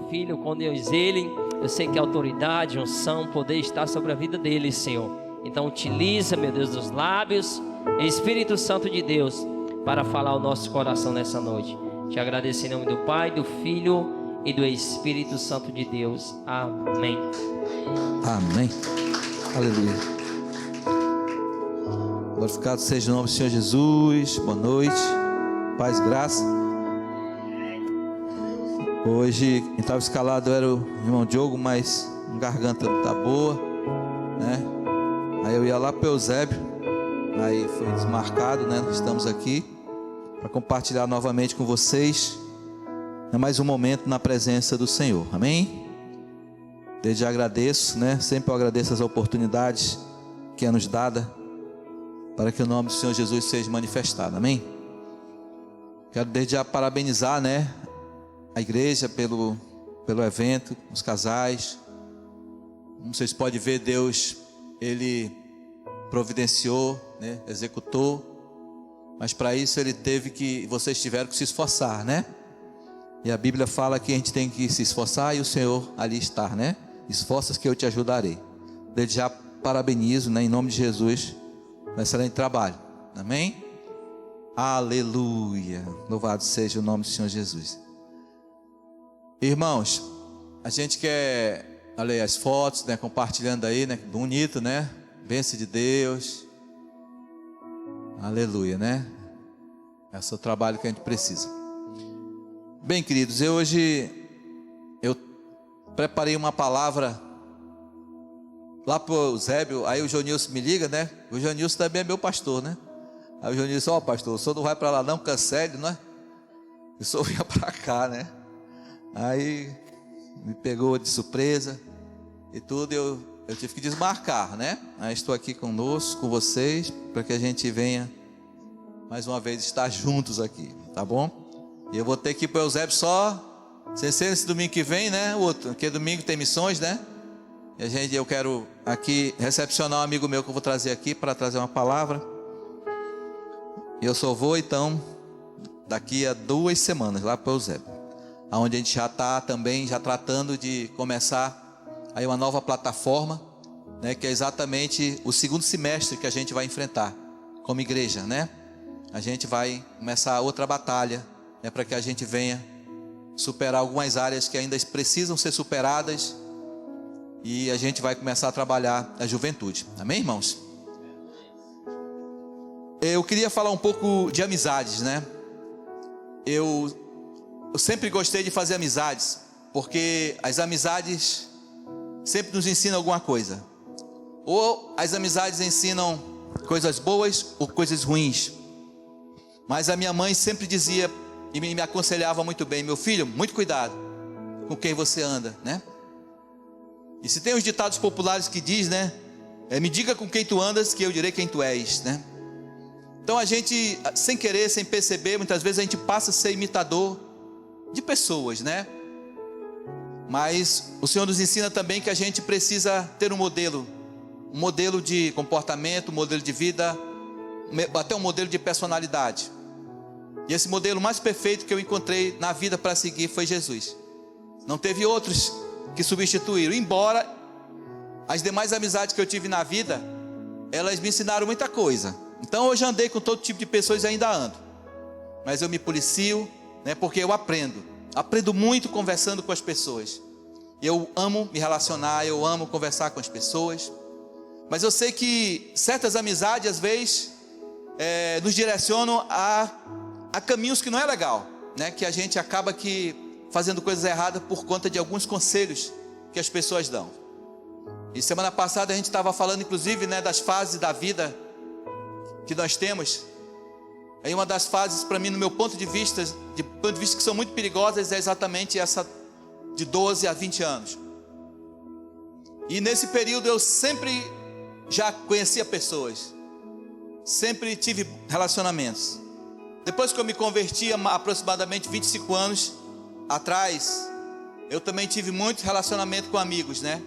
filho, conduz ele. Eu sei que a autoridade, unção, poder está sobre a vida dele, Senhor. Então utiliza, meu Deus, os lábios, Espírito Santo de Deus, para falar o nosso coração nessa noite. Te agradeço em nome do Pai, do Filho e do Espírito Santo de Deus. Amém. Amém. Aleluia. Glorificado seja o nome do Senhor Jesus. Boa noite. Paz e graça. Hoje quem estava escalado era o irmão Diogo, mas a garganta não está boa, né? Aí eu ia lá para o Eusébio, aí foi desmarcado, né? Estamos aqui para compartilhar novamente com vocês, é mais um momento na presença do Senhor. Amém? Desde já agradeço, né? Sempre eu agradeço as oportunidades que é nos dada para que o nome do Senhor Jesus seja manifestado. Amém? Quero desde já parabenizar, né, a igreja pelo evento, os casais. Como vocês podem ver, Deus, Ele providenciou, né, executou, mas para isso vocês tiveram que se esforçar, né? E a Bíblia fala que a gente tem que se esforçar e o Senhor ali está, né? Esforças que eu te ajudarei. Desde já parabenizo, né, em nome de Jesus, um excelente trabalho. Amém? Aleluia. Louvado seja o nome do Senhor Jesus. Irmãos, a gente quer ler as fotos, né, compartilhando aí, né? Bonito, né? Bênção de Deus. Aleluia, né? Esse é o trabalho que a gente precisa. Bem, queridos, hoje eu preparei uma palavra lá pro Eusébio. Aí o Jonilson me liga, né? O Jonilson também é meu pastor, né? Aí o Jonilson, pastor, o senhor não vai para lá não, cancele, não é? O senhor vinha para cá, né? Aí me pegou de surpresa e tudo, eu tive que desmarcar, né? Aí estou aqui conosco, com vocês, para que a gente venha mais uma vez estar juntos aqui, tá bom? E eu vou ter que ir para o Eusébio só, sem ser esse domingo que vem, né? O outro, porque domingo tem missões, né? E eu quero aqui recepcionar um amigo meu que eu vou trazer aqui para trazer uma palavra. E eu só vou então daqui a 2 semanas lá para o Eusébio, onde a gente já está também já tratando de começar aí uma nova plataforma, né, que é exatamente o segundo semestre que a gente vai enfrentar como igreja, né? A gente vai começar outra batalha, né, para que a gente venha superar algumas áreas que ainda precisam ser superadas, e a gente vai começar a trabalhar a juventude. Amém, irmãos? Eu queria falar um pouco de amizades, né? Eu sempre gostei de fazer amizades, porque as amizades sempre nos ensinam alguma coisa. Ou as amizades ensinam coisas boas ou coisas ruins. Mas a minha mãe sempre dizia e me aconselhava muito bem: meu filho, muito cuidado com quem você anda, né? E se tem os ditados populares que diz, né? Me diga com quem tu andas, que eu direi quem tu és, né? Então a gente, sem querer, sem perceber, muitas vezes a gente passa a ser imitador de pessoas, né? Mas o Senhor nos ensina também que a gente precisa ter um modelo de comportamento, um modelo de vida, até um modelo de personalidade. E esse modelo mais perfeito que eu encontrei na vida para seguir foi Jesus. Não teve outros que substituíram, embora as demais amizades que eu tive na vida, elas me ensinaram muita coisa. Então hoje andei com todo tipo de pessoas e ainda ando, mas eu me policio, né, porque eu aprendo muito conversando com as pessoas. Eu amo me relacionar, eu amo conversar com as pessoas, mas eu sei que certas amizades às vezes nos direcionam a caminhos que não é legal, né? Que a gente acaba fazendo coisas erradas por conta de alguns conselhos que as pessoas dão. E semana passada a gente estava falando inclusive, né, das fases da vida que nós temos. Aí uma das fases, para mim, no meu ponto de vista que são muito perigosas, é exatamente essa de 12 a 20 anos. E nesse período eu sempre já conhecia pessoas, sempre tive relacionamentos. Depois que eu me converti, aproximadamente 25 anos atrás, eu também tive muito relacionamento com amigos, né?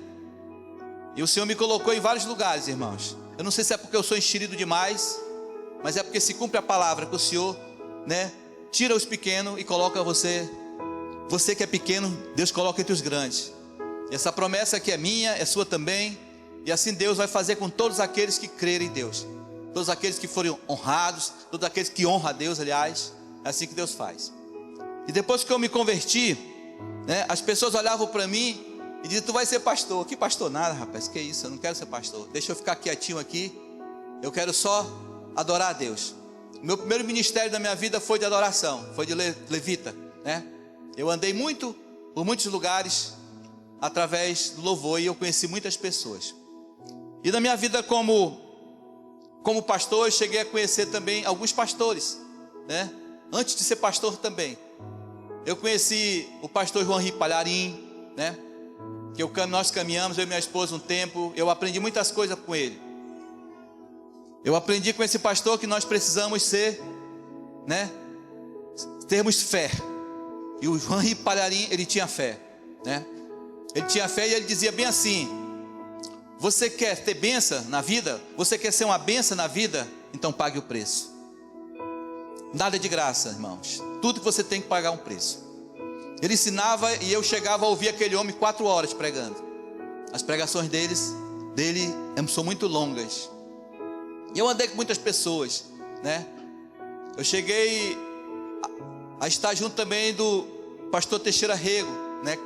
E o Senhor me colocou em vários lugares, irmãos. Eu não sei se é porque eu sou enxerido demais, mas é porque se cumpre a palavra que o Senhor, né, tira os pequenos e coloca você você que é pequeno, Deus coloca entre os grandes. E essa promessa aqui é minha, é sua também. E assim Deus vai fazer com todos aqueles que crerem em Deus. Todos aqueles que forem honrados, todos aqueles que honram a Deus, aliás. É assim que Deus faz. E depois que eu me converti, né, as pessoas olhavam para mim e diziam: tu vai ser pastor. Que pastor nada, rapaz, que isso, eu não quero ser pastor. Deixa eu ficar quietinho aqui, eu quero só adorar a Deus. O meu primeiro ministério da minha vida foi de adoração, foi de levita, né? Eu andei muito, por muitos lugares, através do louvor, e eu conheci muitas pessoas. E na minha vida como pastor, eu cheguei a conhecer também alguns pastores, né? Antes de ser pastor também, eu conheci o pastor João Henrique Palharim, né? Que nós caminhamos, eu e minha esposa, um tempo. Eu aprendi muitas coisas com ele. Eu aprendi com esse pastor que nós precisamos ser, né, termos fé. E o João Henrique Palharim, ele tinha fé, né? Ele tinha fé e ele dizia bem assim: você quer ter bênção na vida? Você quer ser uma bênção na vida? Então pague o preço. Nada é de graça, irmãos. Tudo que você tem que pagar um preço. Ele ensinava e eu chegava a ouvir aquele homem 4 horas pregando. As pregações dele são muito longas. E eu andei com muitas pessoas, né? Eu cheguei a estar junto também do pastor Teixeira Rego, né?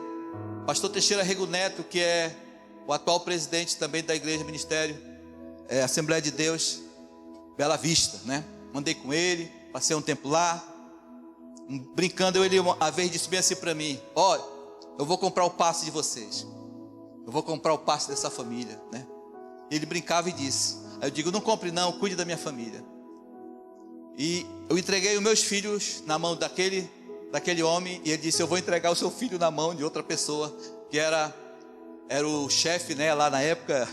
Pastor Teixeira Rego Neto, que é o atual presidente também da igreja ministério, Assembleia de Deus, Bela Vista, né? Andei com ele, passei um tempo lá, brincando. Ele uma vez disse bem assim para mim: olha, eu vou comprar o passe de vocês, eu vou comprar o passe dessa família, né? Ele brincava e disse. Aí eu digo: não compre não, cuide da minha família. E eu entreguei os meus filhos na mão daquele homem, e ele disse: eu vou entregar o seu filho na mão de outra pessoa, que era o chefe, né, lá na época,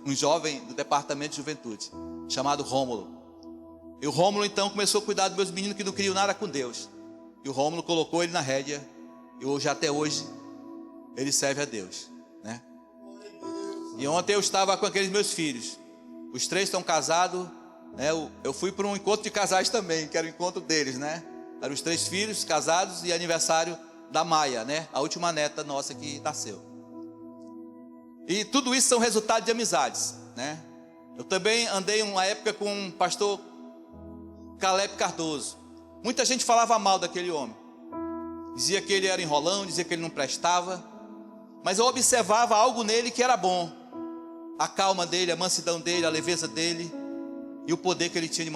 um jovem do departamento de juventude, chamado Rômulo. E o Rômulo então começou a cuidar dos meus meninos que não queriam nada com Deus. E o Rômulo colocou ele na rédea, e hoje, até hoje, ele serve a Deus, né? E ontem eu estava com aqueles meus filhos, os 3 estão casados, né? Eu fui para um encontro de casais também, que era o encontro deles, né? Eram os 3 filhos casados e aniversário da Maia, né? A última neta nossa que nasceu. E tudo isso são resultados de amizades, né? Eu também andei uma época com o pastor Caleb Cardoso. Muita gente falava mal daquele homem, dizia que ele era enrolão, dizia que ele não prestava. Mas eu observava algo nele que era bom: a calma dele, a mansidão dele, a leveza dele, e o poder que ele tinha de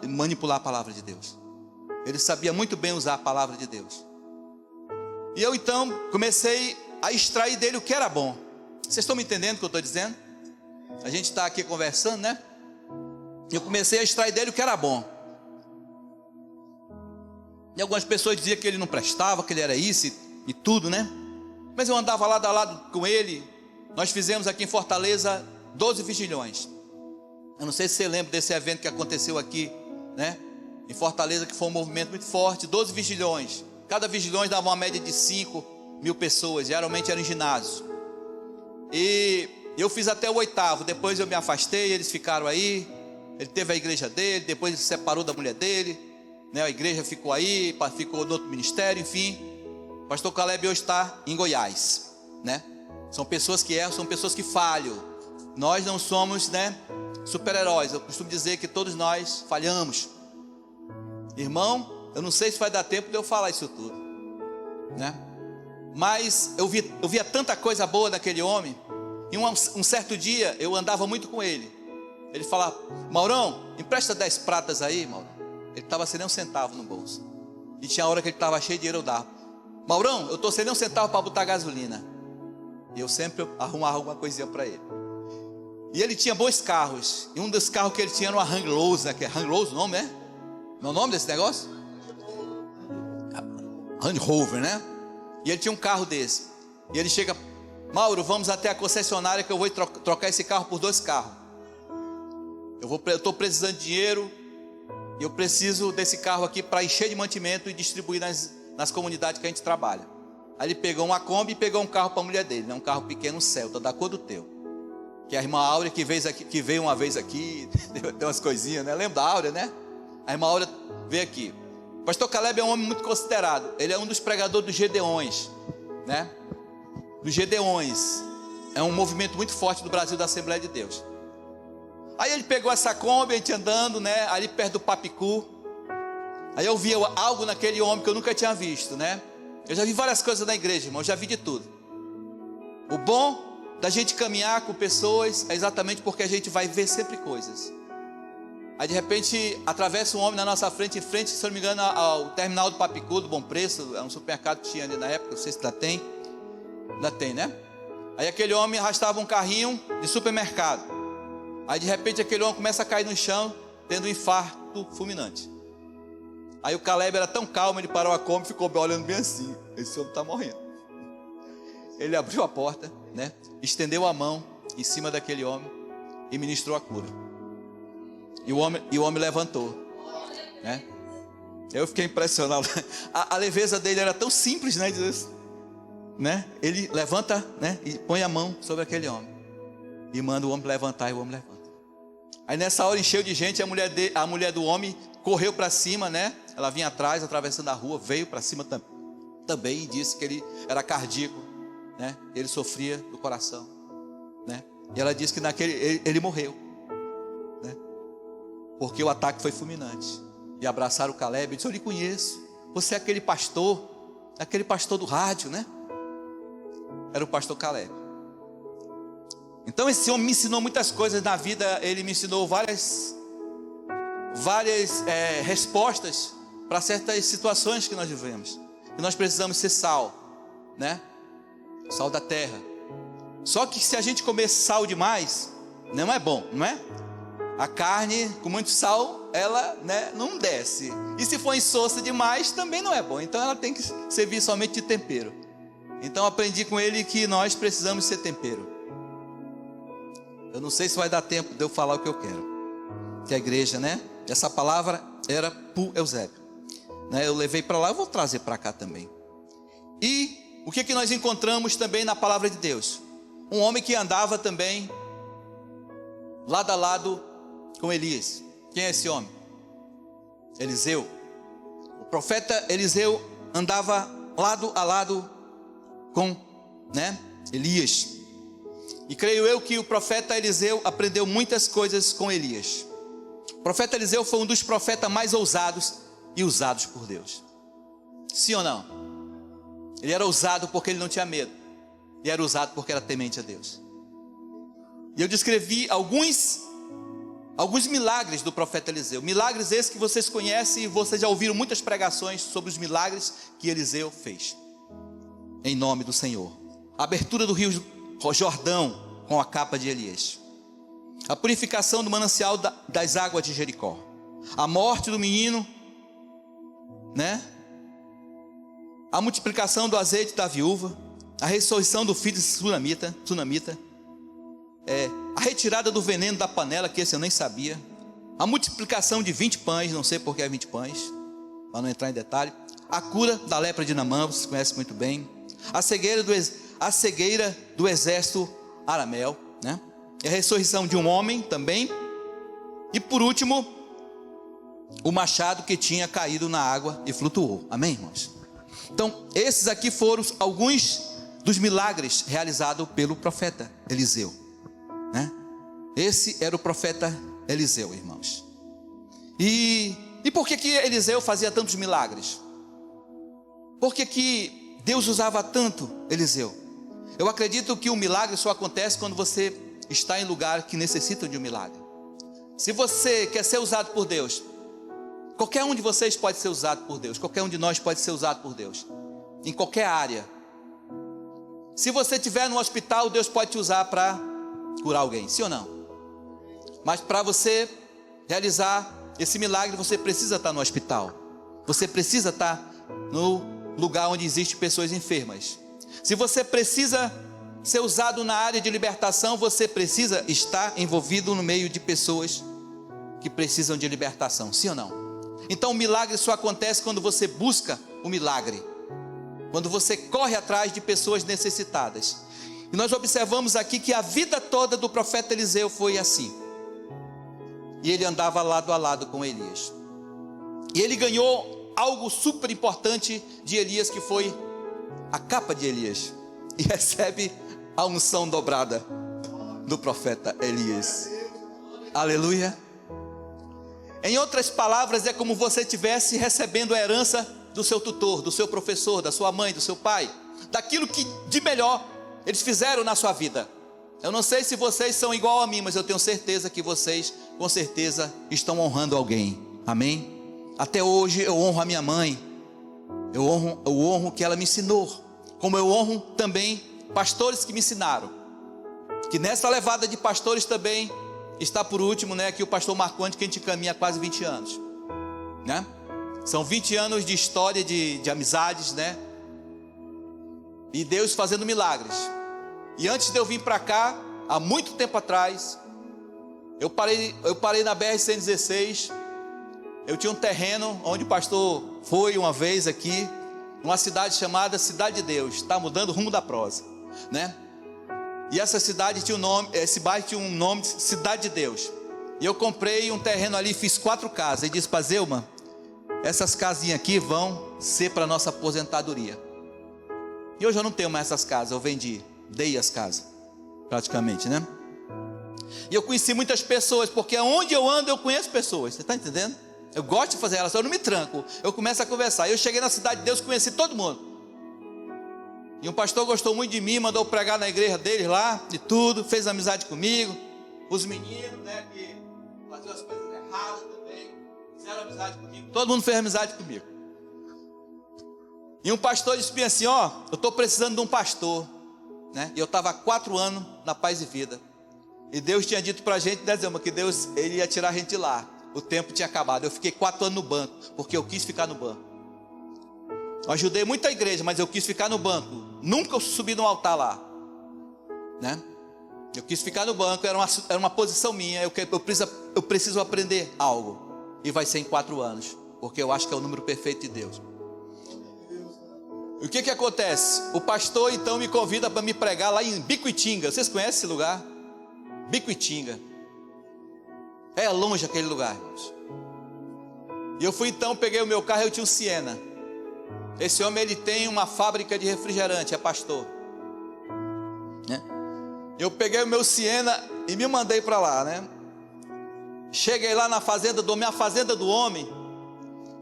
manipular a palavra de Deus. Ele sabia muito bem usar a palavra de Deus. E eu então comecei a extrair dele o que era bom. Vocês estão me entendendo o que eu estou dizendo? A gente está aqui conversando, né? Eu comecei a extrair dele o que era bom. E algumas pessoas diziam que ele não prestava, que ele era isso e tudo, né? Mas eu andava lado a lado com ele. Nós fizemos aqui em Fortaleza 12 vigilhões. Eu não sei se você lembra desse evento que aconteceu aqui, né, em Fortaleza, que foi um movimento muito forte. 12 vigilhões. Cada vigilhão dava uma média de 5.000 pessoas. Geralmente eram em ginásios. E eu fiz até o 8º. Depois eu me afastei, eles ficaram aí. Ele teve a igreja dele, depois ele se separou da mulher dele, né? A igreja ficou aí, ficou no outro ministério, enfim. O pastor Caleb hoje está em Goiás, né? São pessoas que erram, são pessoas que falham. Nós não somos, né, super-heróis. Eu costumo dizer que todos nós falhamos. Irmão, eu não sei se vai dar tempo de eu falar isso tudo, né? Mas eu via tanta coisa boa naquele homem. E um certo dia eu andava muito com ele. Ele falava: Maurão, empresta 10 pratas aí, Maurão. Ele estava sem nem um centavo no bolso. E tinha hora que ele estava cheio de dinheiro, eu dava: Maurão, eu estou sem nem um centavo para botar gasolina. E eu sempre arrumava alguma coisinha para ele. E ele tinha bons carros. E um dos carros que ele tinha era uma Range Rover, que é Range Rover o nome, né? Não é o nome desse negócio? Range Rover, né? E ele tinha um carro desse. E ele chega: Mauro, vamos até a concessionária que eu vou trocar esse carro por 2 carros. Eu estou precisando de dinheiro. E eu preciso desse carro aqui para encher de mantimento e distribuir nas comunidades que a gente trabalha. Aí ele pegou uma Kombi e pegou um carro para a mulher dele, né? Um carro pequeno, um Celta, da cor do teu. Que a irmã Áurea que veio uma vez aqui, tem umas coisinhas, né? Lembra da Áurea, né? A irmã Áurea veio aqui. Pastor Caleb é um homem muito considerado. Ele é um dos pregadores dos Gedeões, né? Dos Gedeões. É um movimento muito forte do Brasil, da Assembleia de Deus. Aí ele pegou essa Kombi, a gente andando, né? Ali perto do Papicu. Aí eu vi algo naquele homem que eu nunca tinha visto, né? Eu já vi várias coisas na igreja, irmão. Eu já vi de tudo. O bom da gente caminhar com pessoas é exatamente porque a gente vai ver sempre coisas. Aí de repente atravessa um homem na nossa frente, em frente, se eu não me engano, ao terminal do Papicu, do Bom Preço. É um supermercado que tinha ali na época, não sei se ainda tem. Ainda tem, né? Aí aquele homem arrastava um carrinho de supermercado. Aí de repente aquele homem começa a cair no chão, tendo um infarto fulminante. Aí o Caleb era tão calmo, ele parou a Kombi e ficou olhando bem assim. Esse homem está morrendo. Ele abriu a porta, né? Estendeu a mão em cima daquele homem e ministrou a cura. E o homem levantou, né? Eu fiquei impressionado. A leveza dele era tão simples, né? Ele levanta, né? E põe a mão sobre aquele homem e manda o homem levantar, e o homem levanta. Aí nessa hora encheu de gente, a mulher do homem correu para cima, né? Ela vinha atrás, atravessando a rua, veio para cima também e disse que ele era cardíaco, né? Ele sofria do coração, né? E ela disse que ele morreu, né? Porque o ataque foi fulminante. E abraçaram o Caleb e disse: eu lhe conheço, você é aquele pastor do rádio, né? Era o pastor Caleb. Então esse homem me ensinou muitas coisas na vida. Ele me ensinou várias respostas para certas situações que nós vivemos. E nós precisamos ser sal, né? Sal da terra. Só que se a gente comer sal demais, não é bom, não é? A carne com muito sal, ela, né, não desce. E se for insossa demais, também não é bom. Então ela tem que servir somente de tempero. Então aprendi com ele que nós precisamos ser tempero. Eu não sei se vai dar tempo de eu falar o que eu quero. Que a igreja, né? Essa palavra era para Eusébio, né? Eu levei para lá, eu vou trazer para cá também. E o que nós encontramos também na palavra de Deus? Um homem que andava também lado a lado com Elias. Quem é esse homem? Eliseu. O profeta Eliseu andava lado a lado com, né, Elias. E creio eu que o profeta Eliseu aprendeu muitas coisas com Elias. O profeta Eliseu foi um dos profetas mais ousados e usados por Deus. Sim ou não? Ele era ousado porque ele não tinha medo. E era ousado porque era temente a Deus. E eu descrevi alguns milagres do profeta Eliseu. Milagres esses que vocês conhecem e vocês já ouviram muitas pregações sobre os milagres que Eliseu fez. Em nome do Senhor. A abertura do rio Jordão com a capa de Elias. A purificação do manancial das águas de Jericó. A morte do menino, né? A multiplicação do azeite da viúva. A ressurreição do filho de Sunamita. A retirada do veneno da panela, que esse eu nem sabia. A multiplicação de 20 pães, não sei porque é 20 pães, para não entrar em detalhe. A cura da lepra de Naamã, vocês conhecem muito bem. A cegueira do exército arameu, né? E a ressurreição de um homem também. E por último, o machado que tinha caído na água e flutuou. Amém, irmãos? Então, esses aqui foram alguns dos milagres realizados pelo profeta Eliseu, né? Esse era o profeta Eliseu, irmãos. E por que Eliseu fazia tantos milagres? Por que Deus usava tanto Eliseu? Eu acredito que o milagre só acontece quando você está em lugar que necessita de um milagre. Se você quer ser usado por Deus, qualquer um de vocês pode ser usado por Deus. Qualquer um de nós pode ser usado por Deus. Em qualquer área. Se você estiver no hospital, Deus pode te usar para curar alguém, sim ou não? Mas para você realizar esse milagre, você precisa estar no hospital. Você precisa estar no lugar onde existem pessoas enfermas. Se você precisa ser usado na área de libertação, você precisa estar envolvido no meio de pessoas que precisam de libertação, sim ou não? Então o milagre só acontece quando você busca o milagre, quando você corre atrás de pessoas necessitadas. E nós observamos aqui que a vida toda do profeta Eliseu foi assim. E ele andava lado a lado com Elias. E ele ganhou algo super importante de Elias, que foi a capa de Elias, e recebe a unção dobrada do profeta Elias. Aleluia. Em outras palavras, é como você estivesse recebendo a herança do seu tutor, do seu professor, da sua mãe, do seu pai, daquilo que de melhor eles fizeram na sua vida. Eu não sei se vocês são igual a mim, mas eu tenho certeza que vocês, com certeza, estão honrando alguém. Amém? Até hoje eu honro a minha mãe, eu honro o que ela me ensinou, como eu honro também pastores que me ensinaram. Que nessa levada de pastores também está por último, né, aqui o pastor Marcondes, que a gente caminha há quase 20 anos, né? São 20 anos de história, de amizades, né? E Deus fazendo milagres. E antes de eu vir para cá, há muito tempo atrás, eu parei na BR-116. Eu tinha um terreno onde o pastor foi uma vez aqui, numa cidade chamada Cidade de Deus. Está mudando o rumo da prosa, né? E essa cidade tinha um nome, esse bairro tinha um nome de Cidade de Deus. E eu comprei um terreno ali, fiz 4 casas. E disse para Zelma: essas casinhas aqui vão ser para nossa aposentadoria. E hoje eu não tenho mais essas casas, eu vendi, dei as casas, praticamente, né? E eu conheci muitas pessoas, porque onde eu ando eu conheço pessoas, você está entendendo? Eu gosto de fazer relação, eu não me tranco, eu começo a conversar. Eu cheguei na Cidade de Deus, conheci todo mundo. E um pastor gostou muito de mim, mandou pregar na igreja deles lá, de tudo, fez amizade comigo. Os meninos, né, que faziam as coisas erradas também, fizeram amizade comigo. Todo mundo fez amizade comigo. E um pastor disse para mim assim: ó, eu estou precisando de um pastor, né? E eu estava há 4 anos na Paz e Vida. E Deus tinha dito para a gente, né, Zelma, que Deus, Ele ia tirar a gente de lá. O tempo tinha acabado. Eu fiquei 4 anos no banco, porque eu quis ficar no banco. Eu ajudei muita igreja, mas eu quis ficar no banco. Nunca eu subi no altar lá, né? Eu quis ficar no banco, era uma posição minha. Eu preciso aprender algo. E vai ser em 4 anos, porque eu acho que é o número perfeito de Deus. E o que acontece? O pastor então me convida para me pregar lá em Bicuitinga. Vocês conhecem esse lugar? Bicuitinga. É longe aquele lugar, irmãos. E eu fui então, peguei o meu carro, eu tinha um Siena. Esse homem, ele tem uma fábrica de refrigerante, é pastor, né? Eu peguei o meu Siena e me mandei para lá, né? Cheguei lá na fazenda do homem,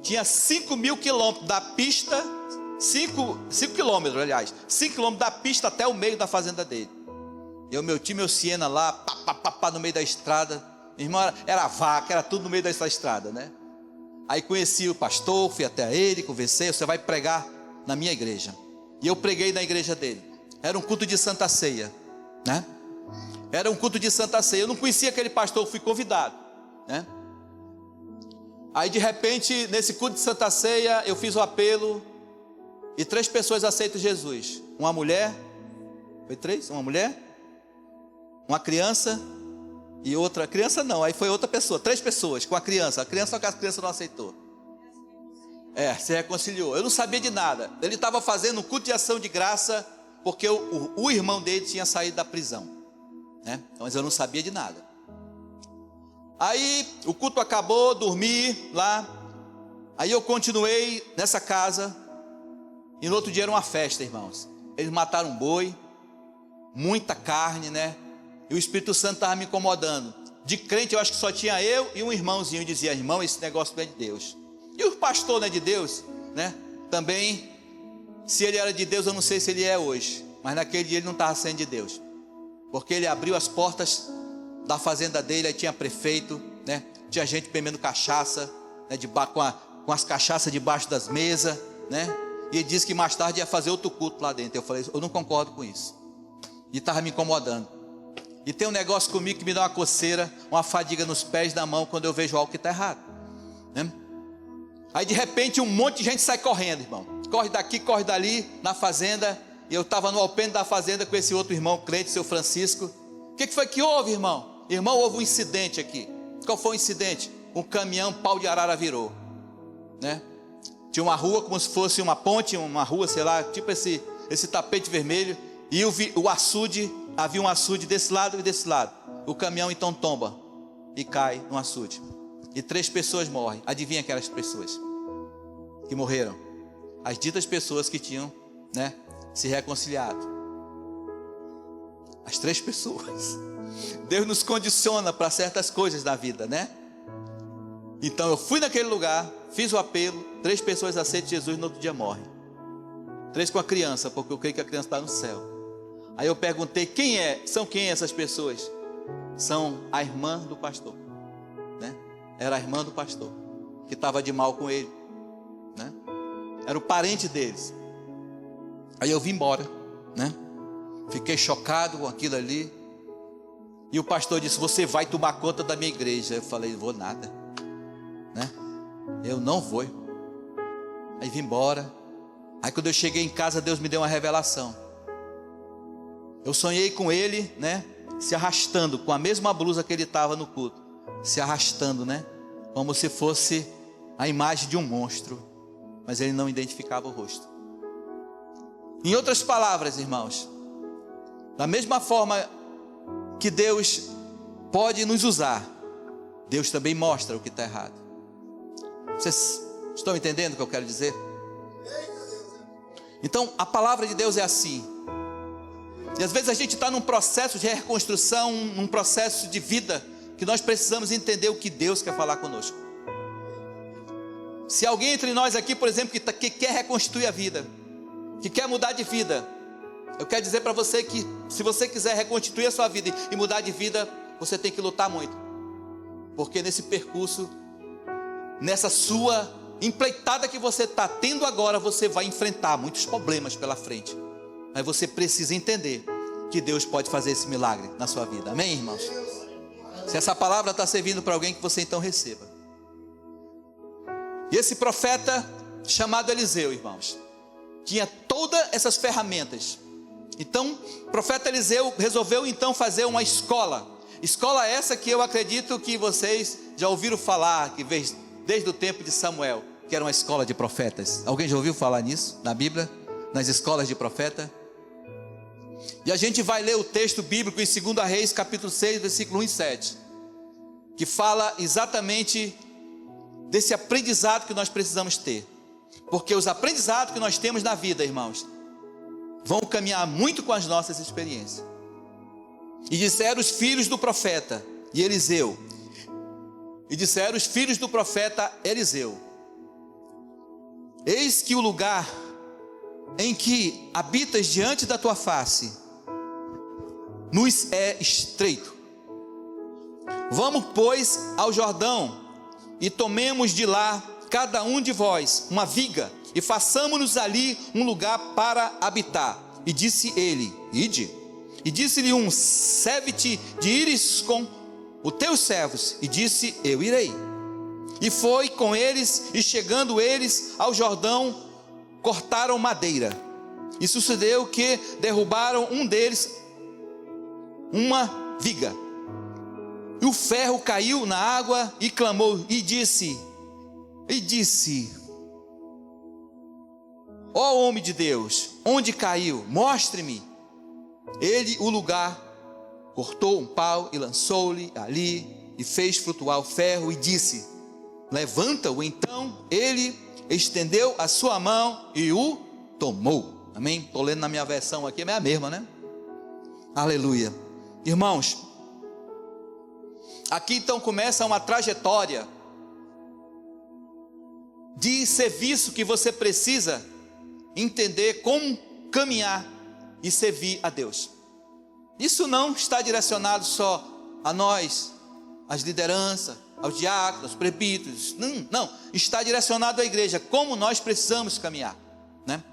tinha 5.000 quilômetros da pista, 5 quilômetros, aliás, 5 quilômetros da pista até o meio da fazenda dele. Eu tinha meu Siena lá, pá, no meio da estrada. Irmão, era vaca, era tudo no meio dessa estrada, né? Aí conheci o pastor, fui até ele, conversei: você vai pregar na minha igreja. E eu preguei na igreja dele. Era um culto de Santa Ceia, né? Era um culto de Santa Ceia. Eu não conhecia aquele pastor, fui convidado, né? Aí de repente, nesse culto de Santa Ceia, eu fiz o apelo e 3 pessoas aceitam Jesus. Uma mulher, foi 3? Uma mulher, uma criança e outra, criança não, aí foi outra pessoa, 3 pessoas com a criança só que a criança não aceitou. Se reconciliou. Eu não sabia de nada. Ele estava fazendo um culto de ação de graça, porque o irmão dele tinha saído da prisão, né? Mas eu não sabia de nada. Aí o culto acabou, dormi lá. Aí eu continuei nessa casa. E no outro dia era uma festa, irmãos. Eles mataram um boi, muita carne, né? E o Espírito Santo estava me incomodando. De crente eu acho que só tinha eu e um irmãozinho. E dizia: irmão, esse negócio não é de Deus. E o pastor não é de Deus, né? Também, se ele era de Deus, eu não sei se ele é hoje. Mas naquele dia ele não estava sendo de Deus, porque ele abriu as portas da fazenda dele. Aí tinha prefeito, né? Tinha gente bebendo cachaça, né? Com as cachaças debaixo das mesas, né? E ele disse que mais tarde ia fazer outro culto lá dentro. Eu falei: eu não concordo com isso. E estava me incomodando. E tem um negócio comigo que me dá uma coceira, uma fadiga nos pés, na mão, quando eu vejo algo que está errado, né? Aí de repente um monte de gente sai correndo, irmão. Corre daqui, corre dali, na fazenda. E eu estava no alpendre da fazenda com esse outro irmão crente, seu Francisco. O que foi que houve, irmão? Irmão, houve um incidente aqui. Qual foi o incidente? Um caminhão pau de arara virou, né? Tinha uma rua como se fosse uma ponte, uma rua, sei lá, tipo esse tapete vermelho. E o açude, havia um açude desse lado e desse lado. O caminhão então tomba e cai no açude. E 3 pessoas morrem. Adivinha aquelas pessoas? que morreram. As ditas pessoas que tinham, né, se reconciliado. As 3 pessoas. Deus nos condiciona para certas coisas na vida, né? Então eu fui naquele lugar, fiz o apelo, 3 pessoas aceitam Jesus, no outro dia morrem. 3 com a criança, porque eu creio que a criança está no céu. Aí eu perguntei, quem essas pessoas? São a irmã do pastor, né? Era a irmã do pastor, que estava de mal com ele, né? Era o parente deles. Aí eu vim embora, né? Fiquei chocado com aquilo ali. E o pastor disse, você vai tomar conta da minha igreja. Eu falei, vou nada, né? Eu não vou. Aí vim embora. Aí quando eu cheguei em casa, Deus me deu uma revelação. Eu sonhei com ele, né, se arrastando, com a mesma blusa que ele estava no culto, se arrastando, né, como se fosse a imagem de um monstro, mas ele não identificava o rosto. Em outras palavras, irmãos, da mesma forma que Deus pode nos usar, Deus também mostra o que está errado. Vocês estão entendendo o que eu quero dizer? Então a palavra de Deus é assim. E às vezes a gente está num processo de reconstrução, num processo de vida, que nós precisamos entender o que Deus quer falar conosco. Se alguém entre nós aqui, por exemplo, que quer reconstruir a vida, que quer mudar de vida, eu quero dizer para você que se você quiser reconstituir a sua vida e mudar de vida, você tem que lutar muito. Porque nesse percurso, nessa sua empreitada que você está tendo agora, você vai enfrentar muitos problemas pela frente. Mas você precisa entender que Deus pode fazer esse milagre na sua vida. Amém, irmãos? Se essa palavra está servindo para alguém, que você então receba. E esse profeta chamado Eliseu, irmãos, tinha todas essas ferramentas. Então, o profeta Eliseu resolveu então fazer uma escola. Escola essa que eu acredito que vocês já ouviram falar, que desde o tempo de Samuel, que era uma escola de profetas. Alguém já ouviu falar nisso na Bíblia? Nas escolas de profeta? E a gente vai ler o texto bíblico em 2 Reis, capítulo 6, versículo 1 e 7, que fala exatamente desse aprendizado que nós precisamos ter. Porque os aprendizados que nós temos na vida, irmãos, vão caminhar muito com as nossas experiências. E disseram os filhos do profeta e Eliseu, e disseram os filhos do profeta Eliseu: eis que o lugar em que habitas diante da tua face nos é estreito. Vamos, pois, ao Jordão e tomemos de lá cada um de vós uma viga e façamo-nos ali um lugar para habitar. E disse ele: ide. E disse-lhe um: serve-te de ires com os teus servos. E disse: eu irei. E foi com eles, e chegando eles ao Jordão, cortaram madeira. E sucedeu que derrubaram um deles uma viga, e o ferro caiu na água, e clamou e disse: ó homem de Deus, onde caiu? Mostre-me. Ele o lugar, cortou um pau e lançou-lhe ali, e fez flutuar o ferro, e disse: levanta-o. Então ele estendeu a sua mão e o tomou. Amém? Estou lendo na minha versão aqui, é a mesma, né? Aleluia. Irmãos, aqui então começa uma trajetória de serviço que você precisa entender como caminhar e servir a Deus. Isso não está direcionado só a nós, as lideranças, aos diáconos, aos presbíteros. Não, está direcionado à igreja, como nós precisamos caminhar, né?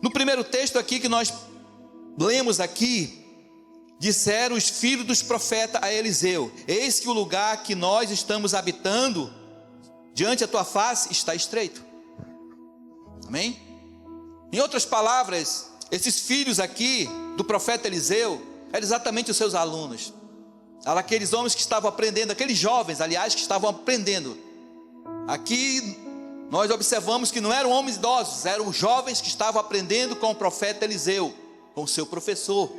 No primeiro texto aqui que nós lemos aqui, disseram os filhos dos profetas a Eliseu: eis que o lugar que nós estamos habitando diante da tua face está estreito. Amém? Em outras palavras, esses filhos aqui do profeta Eliseu eram exatamente os seus alunos. Eram aqueles homens que estavam aprendendo, aqueles jovens, aliás, que estavam aprendendo. Aqui nós observamos que não eram homens idosos, eram jovens que estavam aprendendo com o profeta Eliseu, com o seu professor.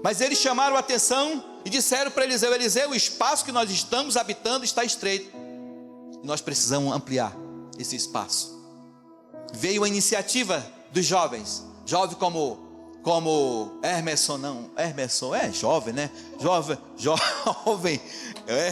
Mas eles chamaram a atenção e disseram para Eliseu: Eliseu, o espaço que nós estamos habitando está estreito, e nós precisamos ampliar. esse espaço. Veio a iniciativa dos jovens, jovem como Emerson é jovem, né? Jovem,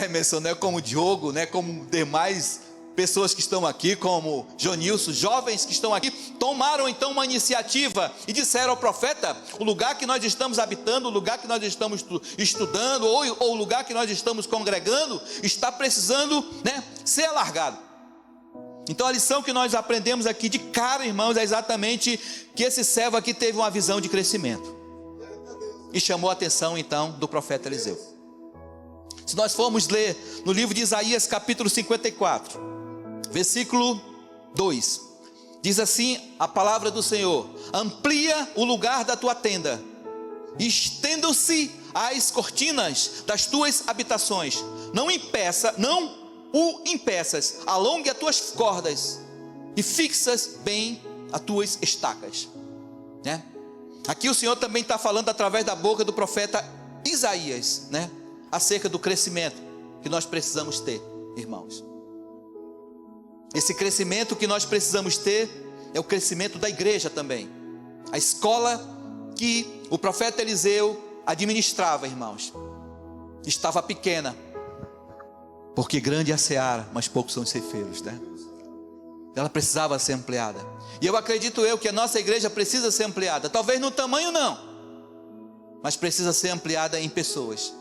Emerson, né? Como Diogo, né? Como demais pessoas que estão aqui, como Jonilson, jovens que estão aqui, tomaram então uma iniciativa e disseram ao profeta: o lugar que nós estamos habitando, o lugar que nós estamos estudando, ou o lugar que nós estamos congregando, está precisando, né, ser alargado. Então a lição que nós aprendemos aqui de cara, irmãos, é exatamente que esse servo aqui teve uma visão de crescimento e chamou a atenção então do profeta Eliseu. Se nós formos ler no livro de Isaías capítulo 54, versículo 2, diz assim a palavra do Senhor: amplia o lugar da tua tenda, estendam-se as cortinas das tuas habitações, não o impeças, alongue as tuas cordas e fixas bem as tuas estacas, né? Aqui o Senhor também está falando através da boca do profeta Isaías, né, acerca do crescimento que nós precisamos ter, irmãos. Esse crescimento que nós precisamos ter é o crescimento da igreja também. A escola que o profeta Eliseu administrava, irmãos, estava pequena, porque grande é a seara, mas poucos são os ceifeiros, né? Ela precisava ser ampliada. E eu acredito que a nossa igreja precisa ser ampliada. Talvez no tamanho não, mas precisa ser ampliada em pessoas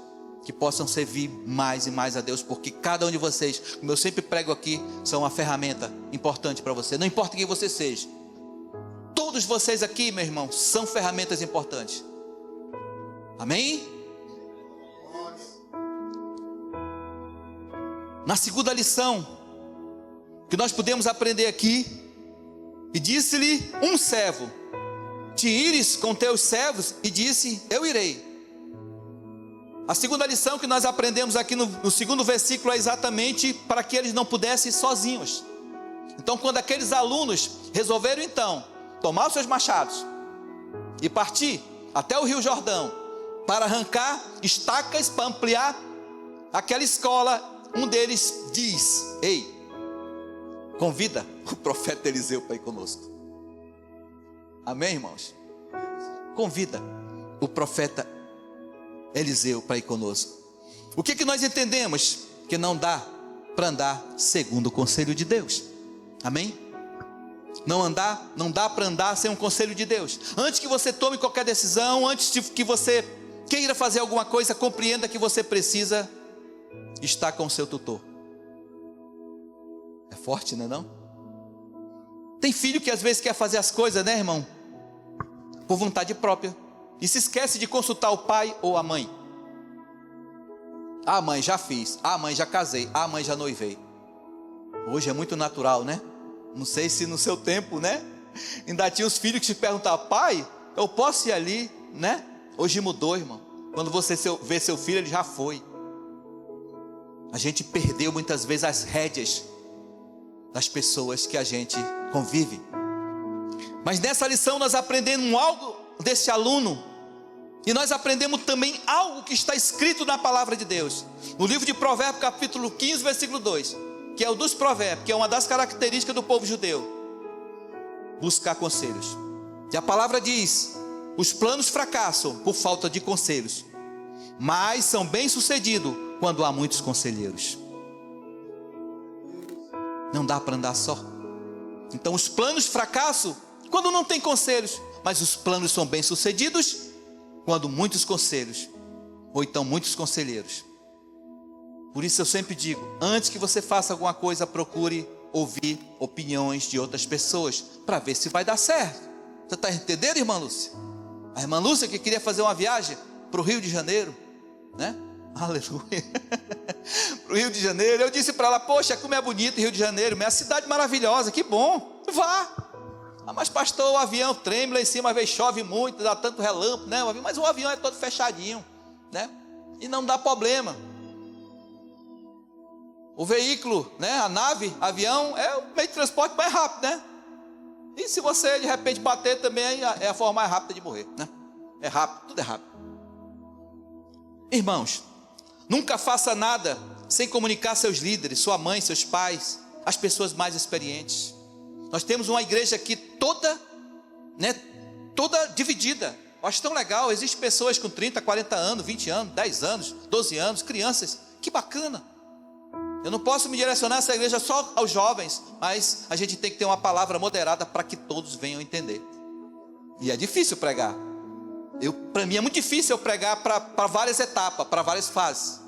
que possam servir mais e mais a Deus, porque cada um de vocês, como eu sempre prego aqui, são uma ferramenta importante para você. Não importa quem você seja, todos vocês aqui, meu irmão, são ferramentas importantes. Amém? Na segunda lição que nós podemos aprender aqui, e disse-lhe um servo: te ires com teus servos? E disse: eu irei. A segunda lição que nós aprendemos aqui no segundo versículo é exatamente para que eles não pudessem ir sozinhos. Então, quando aqueles alunos resolveram então tomar os seus machados e partir até o Rio Jordão para arrancar estacas para ampliar aquela escola, um deles diz: ei, convida o profeta Eliseu para ir conosco. Amém, irmãos? Convida o profeta Eliseu para ir conosco. O que nós entendemos? Que não dá para andar segundo o conselho de Deus. Amém? Não dá para andar sem um conselho de Deus. Antes que você tome qualquer decisão, antes de que você queira fazer alguma coisa, compreenda que você precisa estar com o seu tutor. É forte, não é não? Tem filho que às vezes quer fazer as coisas, né, irmão, por vontade própria, e se esquece de consultar o pai ou a mãe. Ah, mãe, já fiz. Ah, mãe, já casei. Ah, mãe, já noivei. Hoje é muito natural, né? Não sei se no seu tempo, né, ainda tinha os filhos que se perguntavam: pai, eu posso ir ali, né? Hoje mudou, irmão. Quando você vê seu filho, ele já foi. A gente perdeu muitas vezes as rédeas das pessoas que a gente convive. Mas nessa lição nós aprendemos algo desse aluno, e nós aprendemos também algo que está escrito na palavra de Deus, no livro de Provérbios capítulo 15, versículo 2, que é o dos provérbios, que é uma das características do povo judeu: buscar conselhos. E a palavra diz: os planos fracassam por falta de conselhos, mas são bem-sucedidos quando há muitos conselheiros. Não dá para andar só. Então os planos fracassam quando não tem conselhos, mas os planos são bem-sucedidos quando muitos conselhos, ou então muitos conselheiros. Por isso eu sempre digo: antes que você faça alguma coisa, procure ouvir opiniões de outras pessoas, para ver se vai dar certo. Você está entendendo, irmã Lúcia? A irmã Lúcia que queria fazer uma viagem para o Rio de Janeiro, né? Aleluia. Para o Rio de Janeiro, eu disse para ela: poxa, como é bonito Rio de Janeiro, é uma cidade maravilhosa, que bom, vá. Ah, mas pastor, o avião treme lá em cima, às vezes chove muito, dá tanto relâmpago, né? Mas o avião é todo fechadinho, né? E não dá problema. O veículo, né? A nave, avião, é o meio de transporte mais rápido, né? E se você de repente bater também, é a forma mais rápida de morrer, né? É rápido, tudo é rápido. Irmãos, nunca faça nada sem comunicar seus líderes, sua mãe, seus pais, as pessoas mais experientes. Nós temos uma igreja aqui toda, né, toda dividida. Eu acho tão legal, existem pessoas com 30, 40 anos, 20 anos, 10 anos, 12 anos, crianças. Que bacana. Eu não posso me direcionar essa igreja só aos jovens, mas a gente tem que ter uma palavra moderada para que todos venham entender. E é difícil pregar. Para mim é muito difícil eu pregar para várias etapas, para várias fases.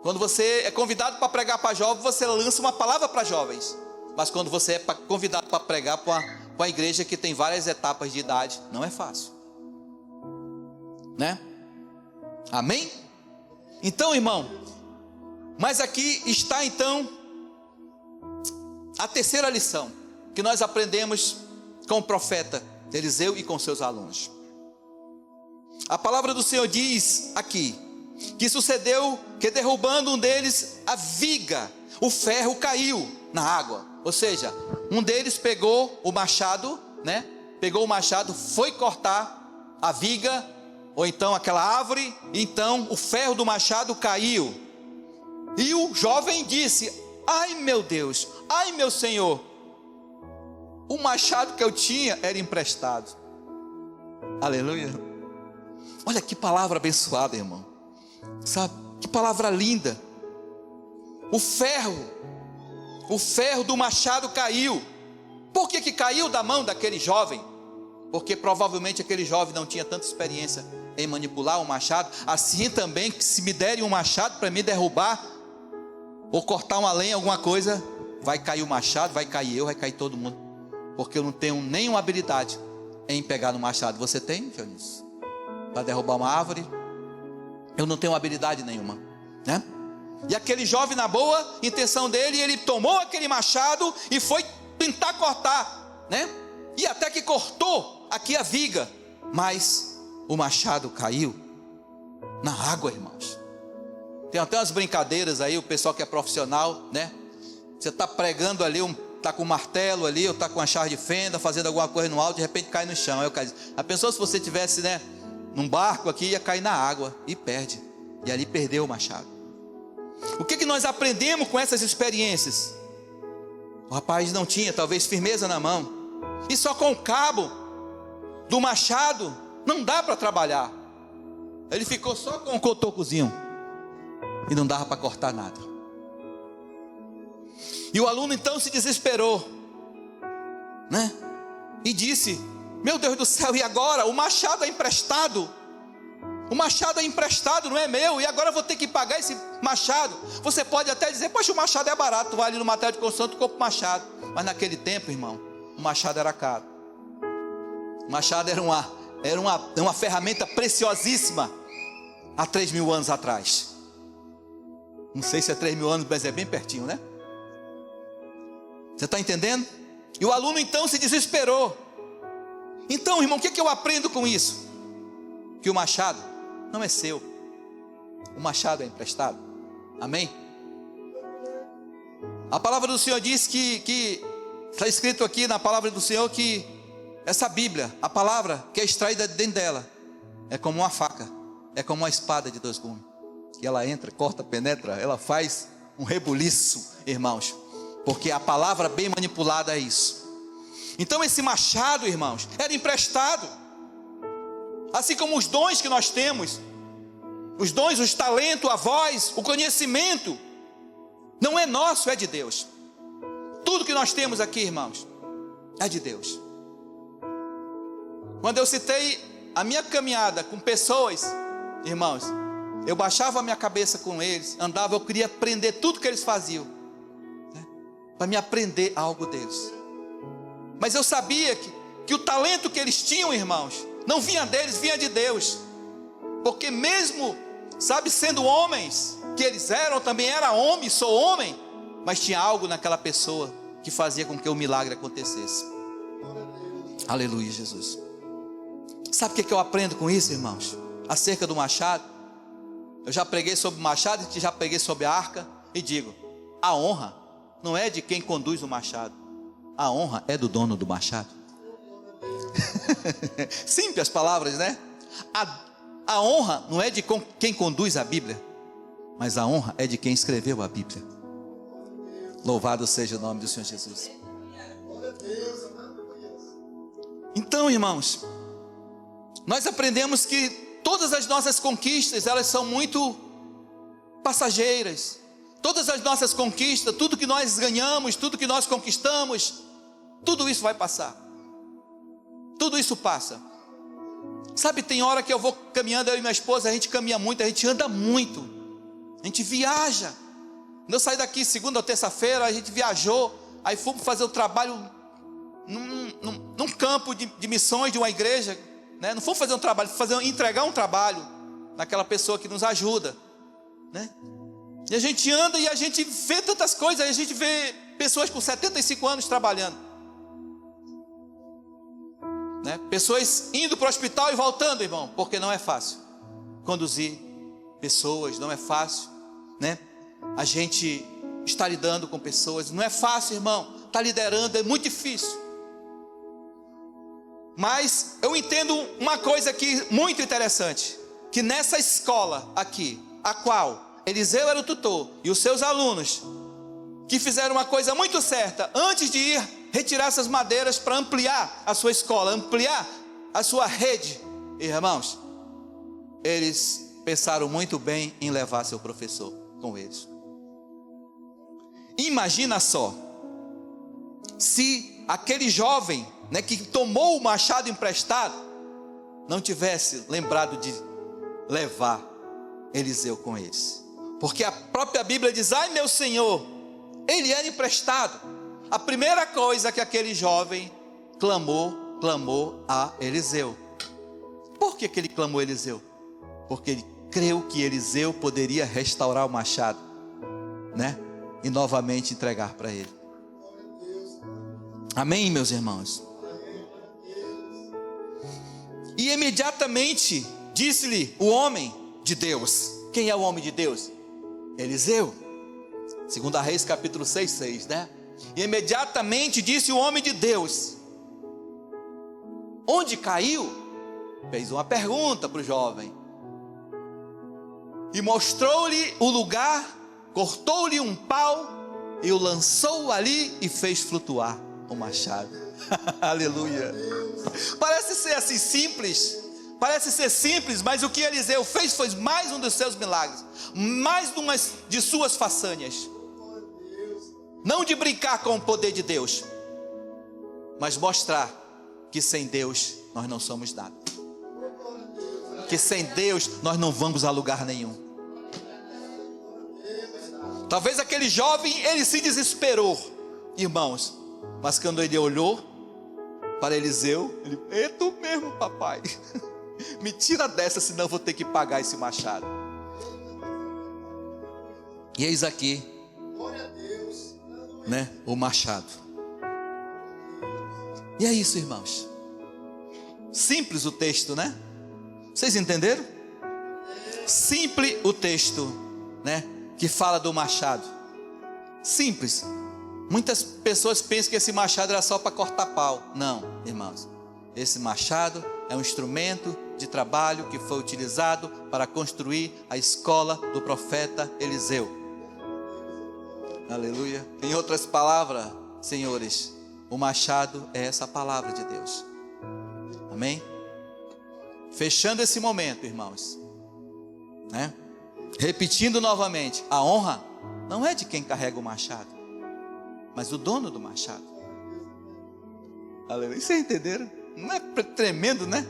Quando você é convidado para pregar para jovens, você lança uma palavra para jovens. Mas quando você é convidado para pregar para uma igreja que tem várias etapas de idade, não é fácil, né? Amém? Então, irmão, mas aqui está então a terceira lição que nós aprendemos com o profeta Eliseu e com seus alunos. A palavra do Senhor diz aqui que sucedeu que, derrubando um deles a viga, o ferro caiu na água. Ou seja, um deles pegou o machado, né? Pegou o machado, foi cortar a viga, ou então aquela árvore, então o ferro do machado caiu. E o jovem disse: ai meu Deus, ai meu Senhor, o machado que eu tinha era emprestado. Aleluia. Olha que palavra abençoada, irmão. Sabe, que palavra linda. O ferro do machado caiu. Por que caiu da mão daquele jovem? Porque provavelmente aquele jovem não tinha tanta experiência em manipular o machado. Assim também, que se me derem um machado para me derrubar ou cortar uma lenha, alguma coisa, vai cair o machado, vai cair eu, vai cair todo mundo, porque eu não tenho nenhuma habilidade em pegar no machado. Você tem, Dionísio? Para derrubar uma árvore? Eu não tenho habilidade nenhuma, né? E aquele jovem, na boa intenção dele, ele tomou aquele machado e foi tentar cortar, né? E até que cortou aqui a viga, mas o machado caiu na água, irmãos. Tem até umas brincadeiras aí, o pessoal que é profissional, né? Você está pregando ali, está com um martelo ali, ou está com uma chave de fenda, fazendo alguma coisa no alto, de repente cai no chão. Aí o cara diz: a pessoa, se você tivesse, né, num barco aqui, ia cair na água e perde. E ali perdeu o machado. O que nós aprendemos com essas experiências? O rapaz não tinha talvez firmeza na mão, e só com o cabo do machado não dá para trabalhar. Ele ficou só com o cotocozinho e não dava para cortar nada. E o aluno então se desesperou, né? E disse: meu Deus do céu, e agora? O machado é emprestado. O machado é emprestado, não é meu, e agora eu vou ter que pagar esse machado. Você pode até dizer: poxa, o machado é barato, tu vai ali no material de construção, tu compra o machado. Mas naquele tempo, irmão, o machado era caro. O machado era uma ferramenta preciosíssima há 3.000 anos atrás. Não sei se é 3.000 anos, mas é bem pertinho, né? Você está entendendo? E o aluno então se desesperou. Então, irmão, o que eu aprendo com isso? Que o machado não é seu, o machado é emprestado. Amém? A palavra do Senhor diz que está escrito aqui na palavra do Senhor que essa Bíblia, a palavra que é extraída dentro dela, é como uma faca, é como uma espada de 2 gumes, que ela entra, corta, penetra, ela faz um rebuliço, irmãos, porque a palavra bem manipulada é isso. Então esse machado, irmãos, era emprestado. Assim como os dons que nós temos, os dons, os talentos, a voz, o conhecimento, não é nosso, é de Deus. Tudo que nós temos aqui, irmãos, é de Deus. Quando eu citei a minha caminhada com pessoas, irmãos, eu baixava a minha cabeça com eles, andava, eu queria aprender tudo que eles faziam, né? Para me aprender algo deles. Mas eu sabia que o talento que eles tinham, irmãos, não vinha deles, vinha de Deus. Porque mesmo, sabe, sendo homens que eles eram, também era homem, sou homem, mas tinha algo naquela pessoa que fazia com que o milagre acontecesse. Aleluia, Jesus. Sabe o que eu aprendo com isso, irmãos? Acerca do machado. Eu já preguei sobre o machado, já preguei sobre a arca, e digo: a honra não é de quem conduz o machado, a honra é do dono do machado. Simples as palavras, né? A honra não é de quem conduz a Bíblia, mas a honra é de quem escreveu a Bíblia. Louvado seja o nome do Senhor Jesus. Então, irmãos, nós aprendemos que todas as nossas conquistas, elas são muito passageiras. Todas as nossas conquistas, tudo que nós ganhamos, tudo que nós conquistamos, tudo isso vai passar. Tudo isso passa. Sabe, tem hora que eu vou caminhando, eu e minha esposa, a gente caminha muito, a gente anda muito, a gente viaja. Quando eu saí daqui segunda ou terça-feira, a gente viajou, aí fomos fazer o trabalho num campo de missões de uma igreja, né? Não fomos fazer um trabalho, entregar um trabalho naquela pessoa que nos ajuda, né? E a gente anda e a gente vê tantas coisas, a gente vê pessoas com 75 anos trabalhando, né? Pessoas indo para o hospital e voltando, irmão, porque não é fácil conduzir pessoas, não é fácil, né? A gente está lidando com pessoas, não é fácil, irmão, está liderando, é muito difícil. Mas eu entendo uma coisa aqui muito interessante, que nessa escola aqui, a qual Eliseu era o tutor, e os seus alunos, que fizeram uma coisa muito certa, antes de ir retirar essas madeiras para ampliar a sua escola, ampliar a sua rede, irmãos, eles pensaram muito bem em levar seu professor com eles. Imagina só, se aquele jovem, né, que tomou o machado emprestado, não tivesse lembrado de levar Eliseu com eles. Porque a própria Bíblia diz: ai meu Senhor, ele era emprestado. A primeira coisa que aquele jovem clamou a Eliseu. Por que ele clamou a Eliseu? Porque ele creu que Eliseu poderia restaurar o machado, né? E novamente entregar para ele. Amém, meus irmãos? E imediatamente disse-lhe o homem de Deus. Quem é o homem de Deus? Eliseu. 2 Reis capítulo 6, né? E imediatamente disse o homem de Deus: onde caiu? Fez uma pergunta para o jovem. E mostrou-lhe o lugar, cortou-lhe um pau e o lançou ali e fez flutuar o machado. Aleluia. Parece ser assim simples, mas o que Eliseu fez foi mais um dos seus milagres, mais uma de suas façanhas. Não de brincar com o poder de Deus, mas mostrar que sem Deus nós não somos nada, que sem Deus nós não vamos a lugar nenhum. Talvez aquele jovem, ele se desesperou, irmãos, mas quando ele olhou para Eliseu, ele: é tu mesmo, papai, me tira dessa, senão eu vou ter que pagar esse machado. E eis aqui, né, o machado. E é isso, irmãos. Simples o texto, né? Vocês entenderam? Simples o texto, né, que fala do machado. Simples. Muitas pessoas pensam que esse machado era só para cortar pau. Não, irmãos. Esse machado é um instrumento de trabalho que foi utilizado para construir a escola do profeta Eliseu. Aleluia. Em outras palavras, senhores, o machado é essa palavra de Deus. Amém? Fechando esse momento, irmãos, né? Repetindo novamente, a honra não é de quem carrega o machado, mas do dono do machado. Aleluia. Vocês entenderam? Não é tremendo, né?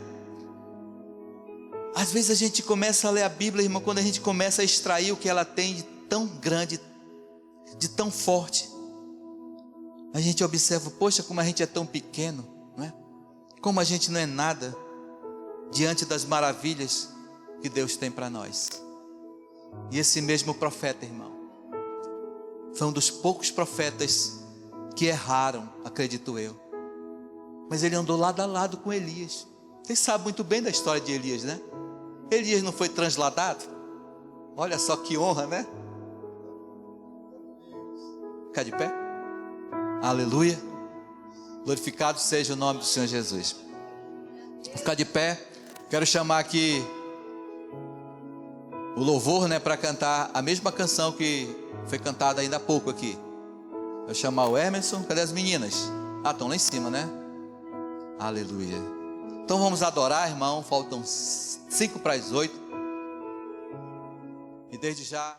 Às vezes a gente começa a ler a Bíblia, irmão, quando a gente começa a extrair o que ela tem de tão grande, de tão forte, a gente observa: poxa, como a gente é tão pequeno, não é? Como a gente não é nada diante das maravilhas que Deus tem para nós. E esse mesmo profeta, irmão, foi um dos poucos profetas que erraram, acredito eu, mas ele andou lado a lado com Elias. Vocês sabem muito bem da história de Elias, né? Elias não foi transladado? Olha só que honra, né? Ficar de pé? Aleluia. Glorificado seja o nome do Senhor Jesus. Vou ficar de pé. Quero chamar aqui o louvor, né, para cantar a mesma canção que foi cantada ainda há pouco aqui. Eu chamar o Emerson. Cadê as meninas? Ah, estão lá em cima, né? Aleluia. Então vamos adorar, irmão. Faltam 7:55. E desde já...